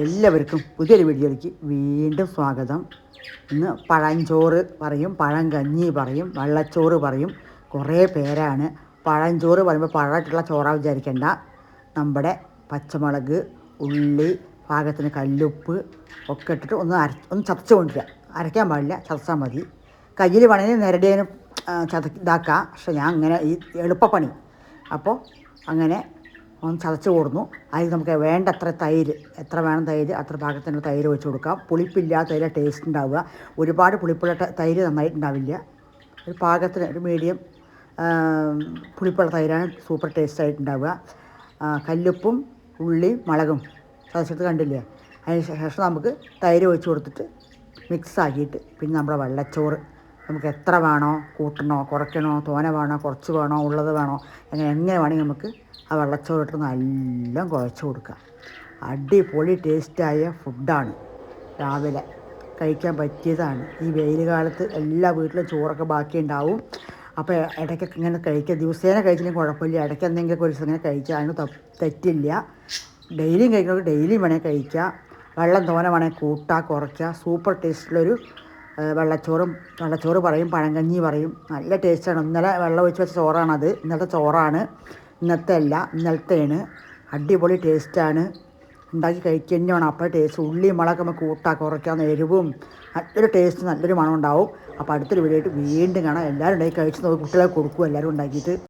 എല്ലാവർക്കും പുതിയൊരു വീഡിയോയിലേക്ക് വീണ്ടും സ്വാഗതം. ഇന്ന് പഴഞ്ചോറ് പറയും, പഴങ്കഞ്ഞി പറയും, വെള്ളച്ചോറ് പറയും. കുറേ പേരാണ്. പഴഞ്ചോറ് പറയുമ്പോൾ പഴമായിട്ടുള്ള ചോറാ വിചാരിക്കേണ്ട. നമ്മുടെ പച്ചമുളക്, ഉള്ളി, പാകത്തിന് കല്ലുപ്പ് ഒക്കെ ഇട്ടിട്ട് ഒന്ന് ചതച്ച് കൊണ്ടുവരിക. അരയ്ക്കാൻ പാടില്ല, ചതച്ചാൽ മതി. കയ്യിൽ വേണമെങ്കിൽ നേരടിയാനും ഇതാക്കാം. പക്ഷെ ഞാൻ അങ്ങനെ ഈ എളുപ്പപ്പണി അപ്പോൾ അങ്ങനെ ഒന്ന് ചതച്ച് കൊടുന്നു. അതിൽ നമുക്ക് വേണ്ടത്ര തൈര്, എത്ര വേണം തൈര് അത്ര പാകത്തിന് തൈര് ഒഴിച്ച് കൊടുക്കാം. പുളിപ്പില്ലാത്ത തൈര് ടേസ്റ്റ് ഉണ്ടാവുക. ഒരുപാട് പുളിപ്പുള്ള തൈര് നന്നായിട്ടുണ്ടാവില്ല. ഒരു പാകത്തിന് ഒരു മീഡിയം പുളിപ്പുള്ള തൈരാണ് സൂപ്പർ ടേസ്റ്റ് ആയിട്ടുണ്ടാവുക. കല്ലുപ്പും ഉള്ളിയും മുളകും ചതച്ചിട്ട് കണ്ടില്ലേ. അതിന് ശേഷം നമുക്ക് തൈര് ഒഴിച്ച് കൊടുത്തിട്ട് മിക്സ് ആക്കിയിട്ട് പിന്നെ നമ്മുടെ വെള്ളച്ചോറ് നമുക്ക് എത്ര വേണോ, കൂട്ടണോ കുറയ്ക്കണോ, തോനെ വേണോ കുറച്ച് വേണോ, ഉള്ളത് വേണോ, എങ്ങനെ വേണമെങ്കിൽ നമുക്ക് ആ വെള്ളച്ചോറ് ഇട്ട് നല്ല കുഴച്ച് കൊടുക്കുക. അടിപൊളി ടേസ്റ്റായ ഫുഡാണ്. രാവിലെ കഴിക്കാൻ പറ്റിയതാണ്. ഈ വെയിൽ കാലത്ത് എല്ലാ വീട്ടിലും ചോറൊക്കെ ബാക്കി ഉണ്ടാവും. അപ്പോൾ ഇടയ്ക്കൊക്കെ ഇങ്ങനെ കഴിക്കുക. ദിവസേന കഴിച്ചില്ലെങ്കിൽ കുഴപ്പമില്ല. ഇടയ്ക്ക് എന്തെങ്കിലുമൊക്കെ ഒരു ദിവസം ഇങ്ങനെ കഴിക്കുക, അതിന് തെറ്റില്ല. ഡെയിലിയും കഴിക്കണമെങ്കിൽ ഡെയിലിയും വേണമെങ്കിൽ കഴിക്കുക. വെള്ളം തോനെ വേണമെങ്കിൽ കൂട്ടുക, കുറയ്ക്കുക. സൂപ്പർ ടേസ്റ്റുള്ളൊരു വെള്ളച്ചോറ് പറയും, പഴങ്കഞ്ഞി പറയും. നല്ല ടേസ്റ്റാണ്. ഇന്നലെ വെള്ളം ഒഴിച്ച് വെച്ച ചോറാണത്. ഇന്നലത്തെ ചോറാണ്, ഇന്നത്തെ അല്ല, ഇന്നലത്തെയാണ്. അടിപൊളി ടേസ്റ്റാണ്. ഉണ്ടാക്കി കഴിക്കുക തന്നെ വേണം. അപ്പോൾ ടേസ്റ്റ് ഉള്ളി മുളകൊക്കെ നമുക്ക് കൂട്ടാൻ കുറയ്ക്കാവുന്ന എരിവും നല്ലൊരു ടേസ്റ്റ്, നല്ലൊരു മണം ഉണ്ടാവും. അപ്പോൾ അടുത്തൊരു വീഡിയോ ആയിട്ട് വീണ്ടും കാണാം. എല്ലാവരും ഉണ്ടാക്കി കഴിച്ച് നോക്കി, കുട്ടികളെ കൊടുക്കും എല്ലാവരും ഉണ്ടാക്കിയിട്ട്.